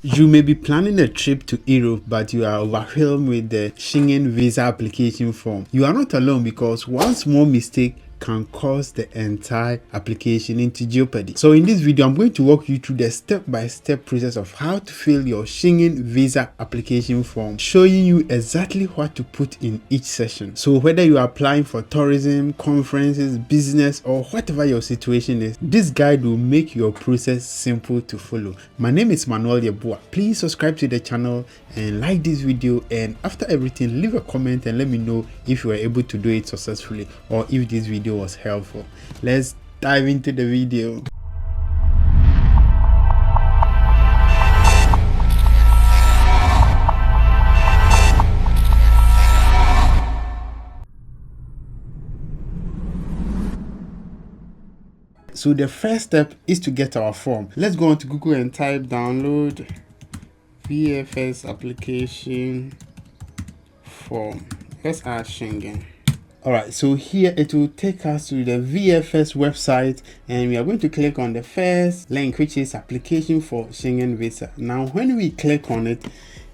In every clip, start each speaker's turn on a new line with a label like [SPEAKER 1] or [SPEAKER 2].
[SPEAKER 1] You may be planning a trip to Europe, but you are overwhelmed with the Schengen Visa Application Form. You are not alone, because one small mistake can cause the entire application into jeopardy. So in this video, I'm going to walk you through the step-by-step process of how to fill your Schengen Visa Application Form, showing you exactly what to put in each section. So whether you are applying for tourism, conferences, business, or whatever your situation is, this guide will make your process simple to follow. My name is Manuel Yeboah. Please subscribe to the channel and like this video, and after everything, leave a comment and let me know if you were able to do it successfully or if this video was helpful. Let's dive into the video. So the first step is to get our form. Let's go on to Google and type download VFS application form. Let's add Schengen. Alright, so here it will take us to the VFS website, and we are going to click on the first link, which is application for Schengen Visa. Now when we click on it,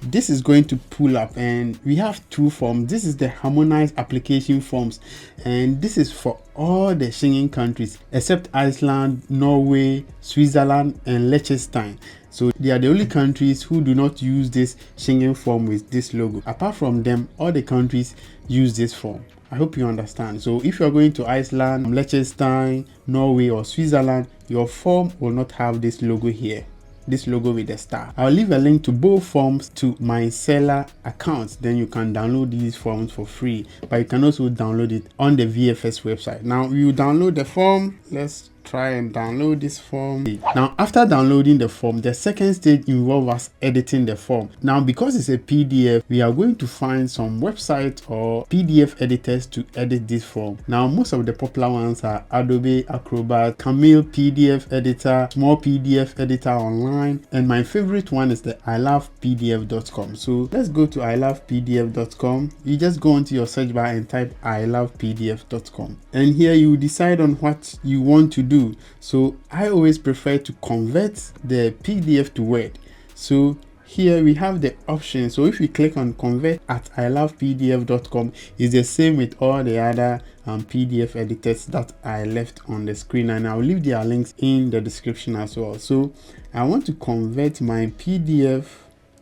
[SPEAKER 1] this is going to pull up, and we have two forms. This is the harmonized application forms, and this is for all the Schengen countries except Iceland, Norway, Switzerland, and Liechtenstein. So they are the only countries who do not use this Schengen form with this logo. Apart from them, all the countries use this form. I hope you understand. So if you are going to Iceland, Liechtenstein, Norway, or Switzerland, your form will not have this logo here, this logo with the star. I'll leave a link to both forms to my seller account. Then you can download these forms for free, but you can also download it on the VFS website. Now you download the form. Let's try and download this form. Now after downloading the form, the second stage involves us editing the form. Now because it's a PDF, we are going to find some websites or PDF editors to edit this form. Now most of the popular ones are Adobe Acrobat, Camille PDF editor, Small PDF editor online, and my favorite one is the ilovepdf.com. So let's go to ilovepdf.com. You just go into your search bar and type ilovepdf.com, and here you decide on what you want to do. So I always prefer to convert the PDF to Word. So here we have the option. So if we click on convert at ilovepdf.com, it's the same with all the other PDF editors that I left on the screen, and I'll leave their links in the description as well. So I want to convert my PDF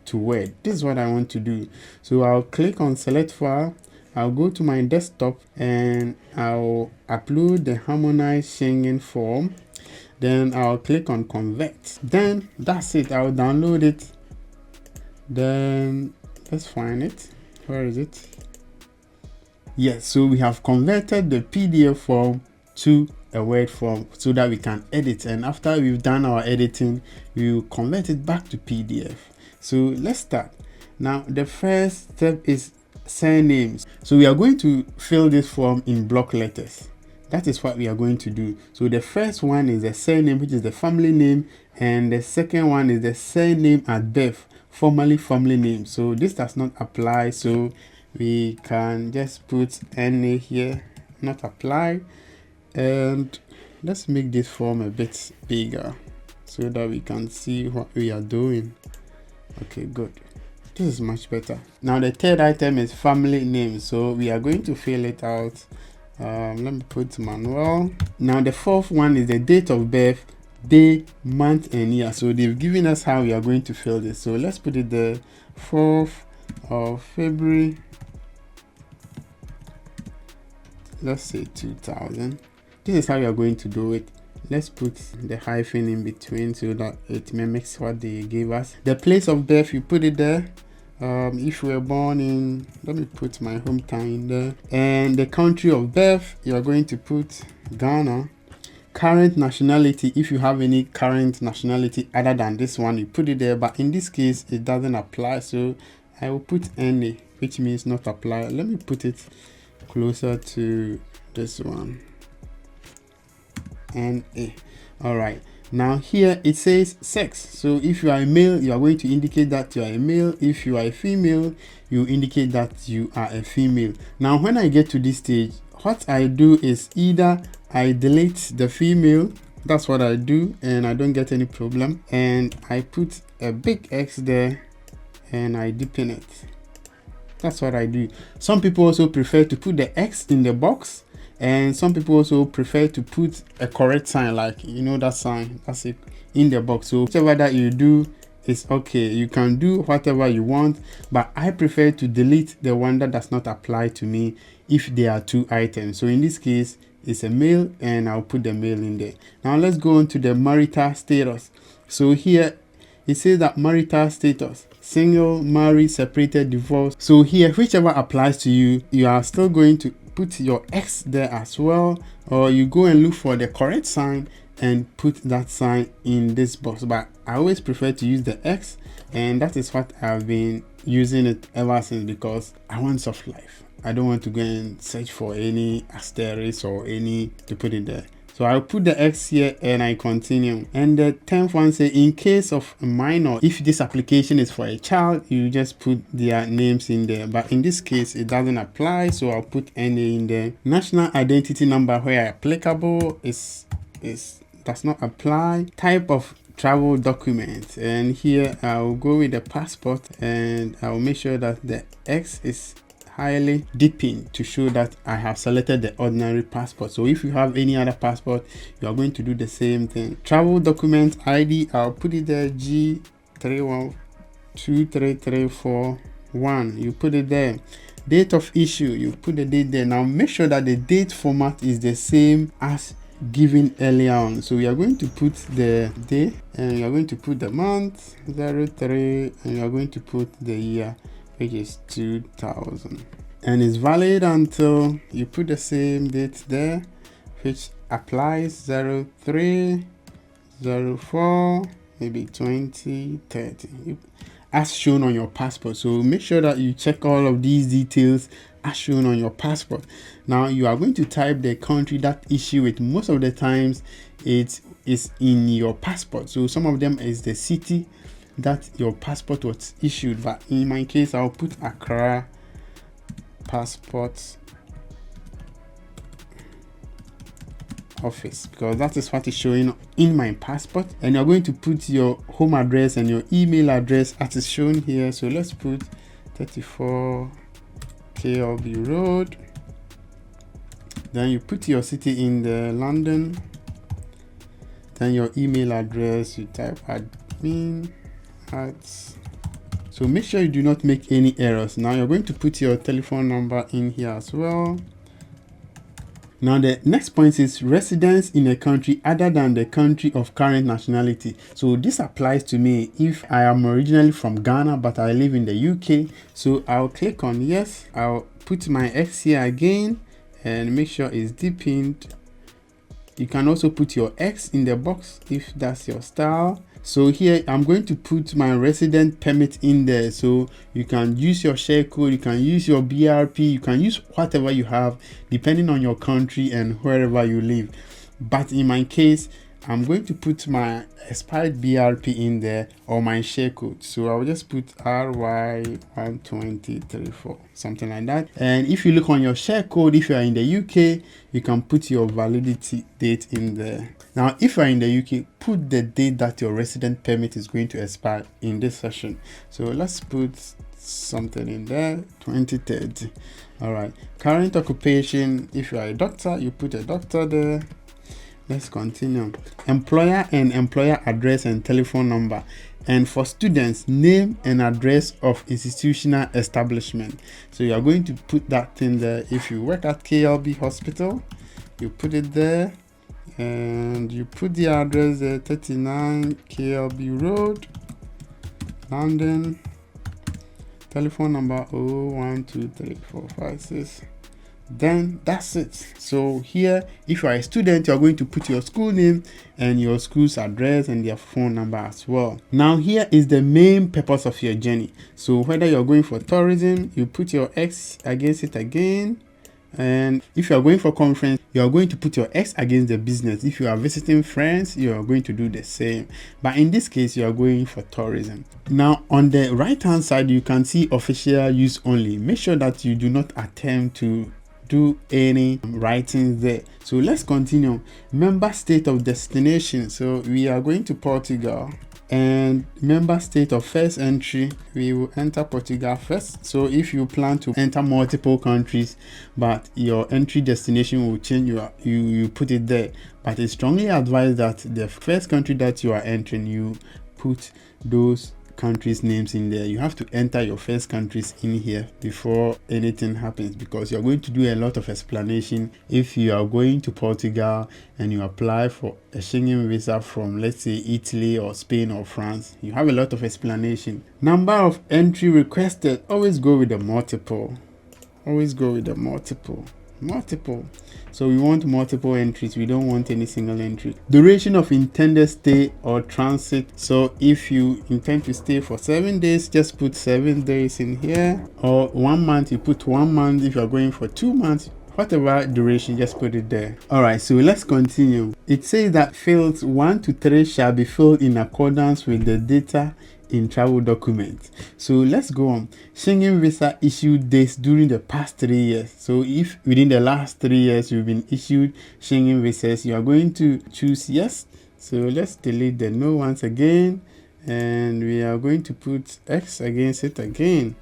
[SPEAKER 1] to Word. This is what I want to do. So I'll click on select file. I'll go to my desktop and I'll upload the harmonized Schengen form. Then I'll click on convert. Then that's it. I'll download it. Then let's find it. Where is it? Yes, so we have converted the PDF form to a Word form so that we can edit. And after we've done our editing, we will convert it back to PDF. So let's start. Now the first step is surnames. So we are going to fill this form in block letters. That is what we are going to do. So the first one is the surname, which is the family name, and the second one is the surname at birth, formerly family name. So this does not apply, so we can just put NA here, not apply. And let's make this form a bit bigger so that we can see what we are doing. Okay, good. This is much better. Now the third item is family name, so we are going to fill it out. Let me put Manuel. Now the fourth one is the date of birth, day, month, and year. So they've given us how we are going to fill this. So let's put it the 4th of February. Let's say 2000. This is how we are going to do it. Let's put the hyphen in between so that it mimics what they gave us. The place of birth, you put it there. If you were born in, let me put my hometown in there. And the country of birth, you are going to put Ghana. Current nationality, if you have any current nationality other than this one, you put it there. But in this case, it doesn't apply. So I will put NA, which means not apply. Let me put it closer to this one. NA. All right, now here it says sex. So if you are a male, you are going to indicate that you are a male. If you are a female, you indicate that you are a female. Now when I get to this stage, what I do is either I delete the female That's what I do, and I don't get any problem. And I put a big X there and I deepen it. That's what I do. Some people also prefer to put the X in the box, and some people also prefer to put a correct sign, like that sign, that's it, in the box. So whichever that you do is okay. You can do whatever you want, but I prefer to delete the one that does not apply to me if there are two items. So in this case, it's a male, and I'll put the male in there. Now let's go on to the marital status. So here it says that marital status: single, married, separated, divorced. So here, whichever applies to you, you are still going to put your X there as well, or you go and look for the correct sign and put that sign in this box. But I always prefer to use the X, and that is what I've been using it ever since, because I want soft life. I don't want to go and search for any asterisk or any to put it there. So I'll put the X here and I continue. And the 10th one says, in case of a minor, if this application is for a child, you just put their names in there. But in this case, it doesn't apply, so I'll put NA in there. National identity number, where applicable, does not apply. Type of travel document, and here I'll go with the passport, and I'll make sure that the X is highly deepened to show that I have selected the ordinary passport. So if you have any other passport, you are going to do the same thing. Travel document ID, I'll put it there, G3123341. You put it there. Date of issue, you put the date there. Now make sure that the date format is the same as given earlier on. So we are going to put the day, and you are going to put the month 03, and you are going to put the year, which is 2000, and it's valid until you put the same date there, which applies 03, 04, maybe 2030, as shown on your passport. So make sure that you check all of these details as shown on your passport. Now you are going to type the country that issue it. Most of the times it is in your passport, so some of them is the city that your passport was issued. But in my case, I'll put Accra passport office, because that is what is showing in my passport. And you're going to put your home address and your email address as is shown here. So let's put 34 KLB Road. Then you put your city in the London. Then your email address, you type admin at. So make sure you do not make any errors. Now you're going to put your telephone number in here as well. Now the next point is residence in a country other than the country of current nationality. So this applies to me if I am originally from Ghana but I live in the UK. So I'll click on yes. I'll put my X here again and make sure it's deepened. You can also put your X in the box if that's your style. So here I'm going to put my resident permit in there. So you can use your share code, you can use your BRP, you can use whatever you have depending on your country and wherever you live. But in my case, I'm going to put my expired BRP in there, or my share code. So I'll just put RY12034, something like that. And if you look on your share code, if you are in the UK, you can put your validity date in there. Now, if you are in the UK, put the date that your resident permit is going to expire in this session. So let's put something in there, 2030. All right. Current occupation, if you are a doctor, you put a doctor there. Let's continue. Employer and employer address and telephone number. And for students, name and address of institutional establishment. So you are going to put that in there. If you work at KLB Hospital, you put it there. And you put the address there, 39 KLB Road, London. Telephone number 01234556. Then that's it. So here, if you are a student, you are going to put your school name and your school's address and their phone number as well. Now here is the main purpose of your journey. So whether you're going for tourism, you put your X against it again. And if you are going for conference, you are going to put your X against the business. If you are visiting friends, you are going to do the same. But in this case, you are going for tourism. Now on the right hand side, you can see official use only. Make sure that you do not attempt to do any writing there. So let's continue. Member state of destination. So we are going to Portugal. And member state of first entry, we will enter Portugal first. So if you plan to enter multiple countries but your entry destination will change, you put it there. But it's strongly advised that the first country that you are entering, you put those countries names in there. You have to enter your first countries in here before anything happens, because you're going to do a lot of explanation. If you are going to Portugal and you apply for a Schengen visa from, let's say, Italy or Spain or France, you have a lot of explanation. Number of entry requested, always go with the multiple. Always go with the multiple. So we want multiple entries, we don't want any single entry. Duration of intended stay or transit. So if you intend to stay for 7 days, just put 7 days in here, or 1 month, you put 1 month. If you're going for 2 months, whatever duration, just put it there. All right, so let's continue. It says that fields 1 to 3 shall be filled in accordance with the data in travel documents. So let's go on. Schengen visa issued dates during the past 3 years. So if within the last 3 years you've been issued Schengen visas, you are going to choose yes. So let's delete the no once again, and we are going to put X against it again,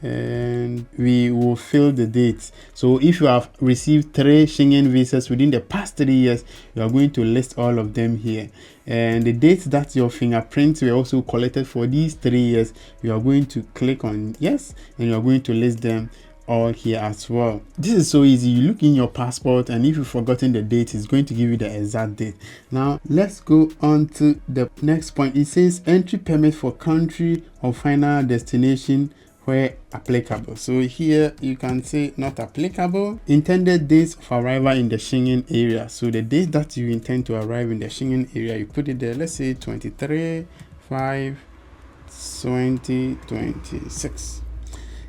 [SPEAKER 1] and we will fill the dates. So if you have received 3 Schengen visas within the past 3 years, you are going to list all of them here, and the dates that your fingerprints were also collected for these 3 years, you are going to click on yes, and you are going to list them all here as well. This is so easy. You look in your passport, and if you've forgotten the date, it's going to give you the exact date. Now let's go on to the next point. It says entry permit for country or final destination where applicable. So here you can say not applicable. Intended dates of arrival in the Schengen area. So the date that you intend to arrive in the Schengen area, you put it there. Let's say 23/5/2026.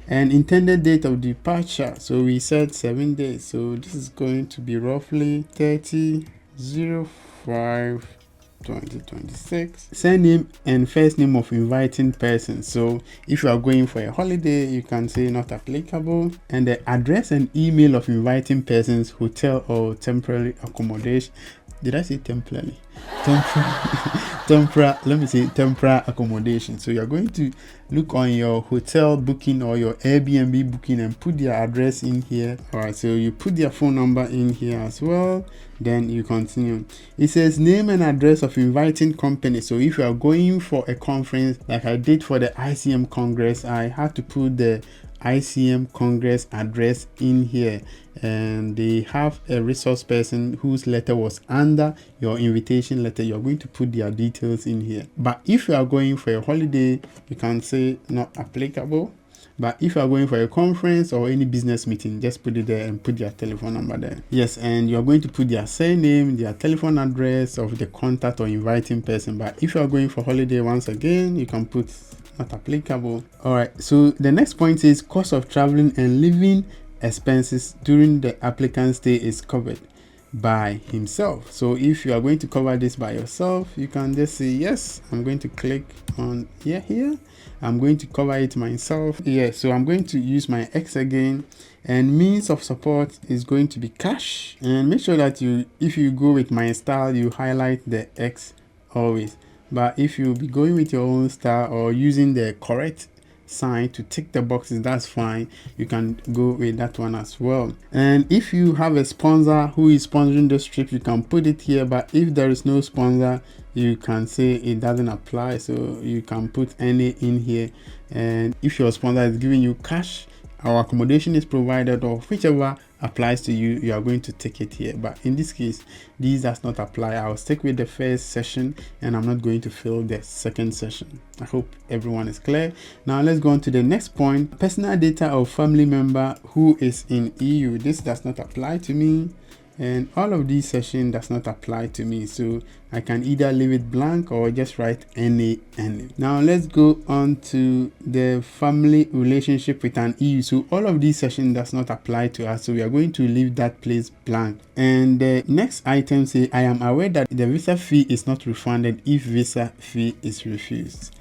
[SPEAKER 1] And intended date of departure. So we said 7 days. So this is going to be roughly 30/05/2026. Surname and first name of inviting person. So if you are going for a holiday, you can say not applicable. And the address and email of inviting persons, hotel or temporary accommodation. Did I say temporary? Temporary accommodation. So you're going to look on your hotel booking or your Airbnb booking and put their address in here. All right, so you put their phone number in here as well. Then you continue. It says name and address of inviting company. So if you are going for a conference like I did for the ICM Congress, I had to put the ICM Congress address in here, and they have a resource person whose letter was under your invitation letter. You're going to put their details in here. But if you are going for a holiday, you can say not applicable. But if you are going for a conference or any business meeting, just put it there and put their telephone number there. Yes, and you are going to put their surname, their telephone address of the contact or inviting person. But if you are going for holiday, once again, you can put not applicable. All right, so the next point is cost of traveling and living expenses during the applicant stay is covered by himself. So if you are going to cover this by yourself, you can just say yes. I'm going to click on here. I'm going to cover it myself. Yeah, so I'm going to use my X again, and means of support is going to be cash. And make sure that if you go with my style, you highlight the X always. But if you be going with your own style or using the correct sign to tick the boxes, that's fine. You can go with that one as well. And if you have a sponsor who is sponsoring this trip, you can put it here. But if there is no sponsor, you can say it doesn't apply. So you can put any in here. And if your sponsor is giving you cash, our accommodation is provided, or whichever applies to you, you are going to take it here. But in this case, these does not apply. I'll stick with the first session, and I'm not going to fill the second session. I hope everyone is clear. Now let's go on to the next point. Personal data of family member who is in EU. This does not apply to me, and all of these sessions does not apply to me, so I can either leave it blank or just write any. Now let's go on to the family relationship with an EU. So all of these sessions does not apply to us, so we are going to leave that place blank. And the next item say, I am aware that the visa fee is not refunded if visa fee is refused.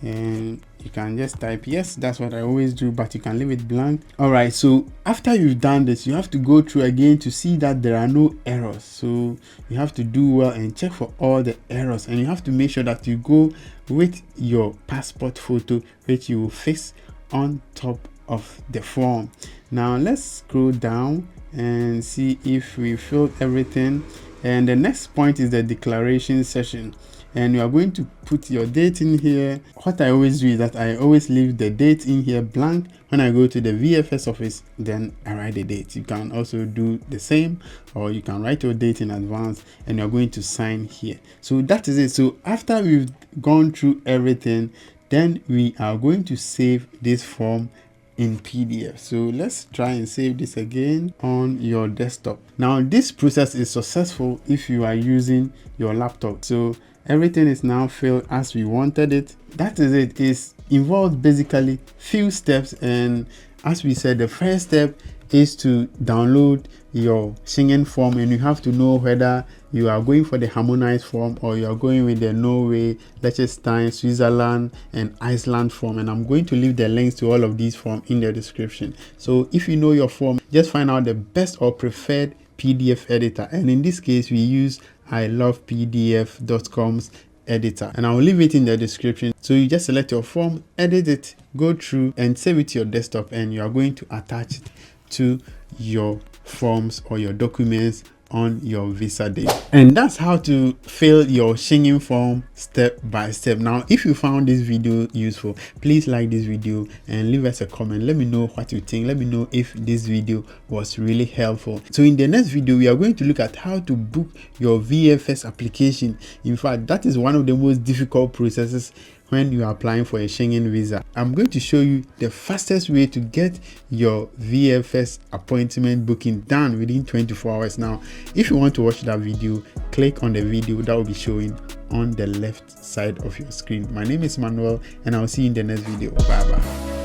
[SPEAKER 1] And you can just type yes. That's what I always do, but you can leave it blank. All right, so after you've done this, you have to go through again to see that there are no errors. So you have to do well and check for all the errors, and you have to make sure that you go with your passport photo, which you will fix on top of the form. Now let's scroll down and see if we filled everything. And the next point is the declaration section, and you are going to put your date in here. What I always do is that I always leave the date in here blank. When I go to the VFS office, then I write the date. You can also do the same, or you can write your date in advance and you're going to sign here. So that is it. So after we've gone through everything, then we are going to save this form in PDF. So let's try and save this again on your desktop. Now this process is successful if you are using your laptop. So everything is now filled as we wanted it. That is it. It involves basically few steps, and as we said, the first step is to download your Schengen form, and you have to know whether you are going for the harmonized form or you are going with the Norway, Liechtenstein, Switzerland and Iceland form. And I'm going to leave the links to all of these forms in the description. So if you know your form, just find out the best or preferred PDF editor, and in this case we use ilovepdf.com's editor, and I'll leave it in the description. So you just select your form, edit it, go through and save it to your desktop, and you are going to attach it to your forms or your documents on your visa day. And that's how to fill your Schengen form step by step. Now if you found this video useful, please like this video and leave us a comment. Let me know what you think. Let me know if this video was really helpful. So in the next video, we are going to look at how to book your VFS application. In fact, that is one of the most difficult processes when you are applying for a Schengen visa. I'm going to show you the fastest way to get your VFS appointment booking done within 24 hours. Now, if you want to watch that video, click on the video that will be showing on the left side of your screen. My name is Manuel, and I'll see you in the next video. Bye bye.